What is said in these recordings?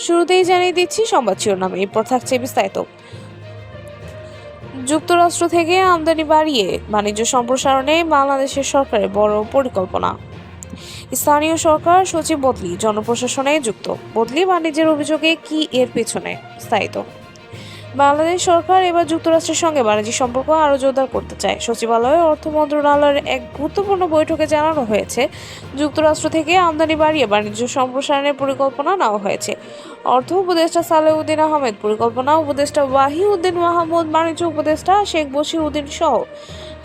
শুরুতেই জানিয়ে দিচ্ছি সংবাদ শিরোনাম, এরপর থাকছে বিস্তারিত। যুক্তরাষ্ট্র থেকে আমদানি বাড়িয়ে বাণিজ্য সম্প্রসারণে বাংলাদেশের সরকারের বড় পরিকল্পনা। স্থানীয় সরকার সচিব বদলি জনপ্রশাসনে যুক্ত, বদলি বাণিজ্যের অভিযোগে কি এর পেছনে বিস্তারিত। বাংলাদেশ সরকার এবার যুক্তরাষ্ট্রের সঙ্গে বাণিজ্যিক সম্পর্ক আরও জোরদার করতে চায়। সচিবালয়ে অর্থ মন্ত্রণালয়ের এক গুরুত্বপূর্ণ বৈঠকে জানানো হয়েছে, যুক্তরাষ্ট্র থেকে আমদানি বাড়িয়ে বাণিজ্য সম্প্রসারণের পরিকল্পনা নেওয়া হয়েছে। অর্থ উপদেষ্টা সালেউদ্দিন আহমেদ, পরিকল্পনা উপদেষ্টা ওয়াহিউদ্দিন মাহমুদ, বাণিজ্য উপদেষ্টা শেখ বশির উদ্দিন সহ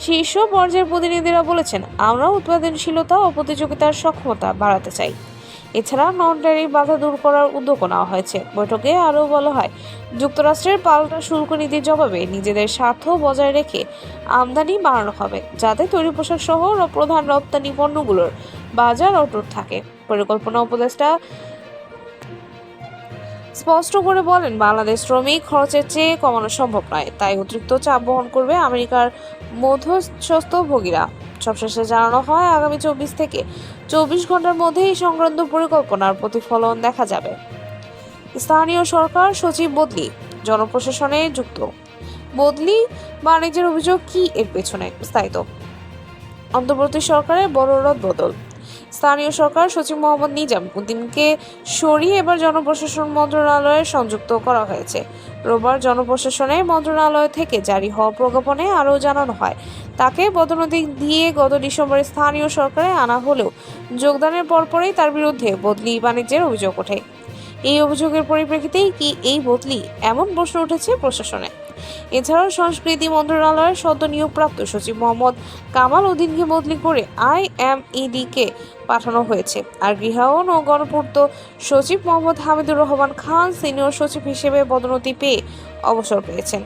শীর্ষ পর্যায়ের প্রতিনিধিরা বলেছেন, আমরা উৎপাদনশীলতা ও প্রতিযোগিতার সক্ষমতা বাড়াতে চাই। এছাড়া নন ট্যারিফ বাধা দূর করার উদ্যোগও নেওয়া হয়েছে। বৈঠকে আরও বলা হয়, যুক্তরাষ্ট্রের পাল্টা শুল্ক নীতির জবাবে নিজেদের স্বার্থ বজায় রেখে আমদানি বাড়ানো হবে, যাতে তৈরি পোশাক সহ প্রধান রপ্তানি পণ্যগুলোর বাজার অটুট থাকে। পরিকল্পনা উপদেষ্টা স্পষ্ট করে বলেন, বাংলাদেশ শ্রমিক খরচের চেয়ে কমানো সম্ভব নয়, তাই অতিরিক্ত চাপ বহন করবে আমেরিকার মধ্যস্থভোগীরা। সবশেষে জানানো হয়, আগামী 24 থেকে 24 ঘন্টার মধ্যে এই সংক্রান্ত পরিকল্পনার প্রতিফলন দেখা যাবে। স্থানীয় সরকার সচিব বদলি জনপ্রশাসনে যুক্ত, বদলি বাণিজ্যের অভিযোগ কি এর পেছনে বিস্তারিত। অন্তর্বর্তী সরকারের বড় রদবদল। স্থানীয় সরকার সচিব মোহাম্মদ নিজাম উদ্দিনকে সরিয়ে এবার জনপ্রশাসন মন্ত্রণালয়ে সংযুক্ত করা হয়েছে। রোববার জনপ্রশাসনে মন্ত্রণালয় থেকে জারি হওয়া প্রজ্ঞাপনে আরও জানানো হয়, তাকে পদোন্নতি দিয়ে গত ডিসেম্বরে স্থানীয় সরকারে আনা হলেও যোগদানের পরপরই তার বিরুদ্ধে বদলি বাণিজ্যের অভিযোগ ওঠে। এই অভিযোগের পরিপ্রেক্ষিতেই কি এই বদলি, এমন প্রশ্ন উঠেছে প্রশাসনে। এছাড়াও সংস্কৃতি মন্ত্রণালয়ের সদ্য নিয়োগপ্রাপ্ত সচিব মোহাম্মদ কামাল উদ্দিনকে বদলি করে IMED-কে পাঠানো হয়েছে, আর গৃহায়ন ও গণপূর্ত সচিব মোহাম্মদ হামিদুর রহমান খান সিনিয়র সচিব হিসেবে পদোন্নতি পেয়ে অবসর পেয়েছেন।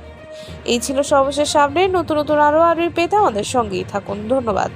এই ছিল সর্বশেষ আপডেট। নতুন আরও পেতে আমাদের সঙ্গেই থাকুন। ধন্যবাদ।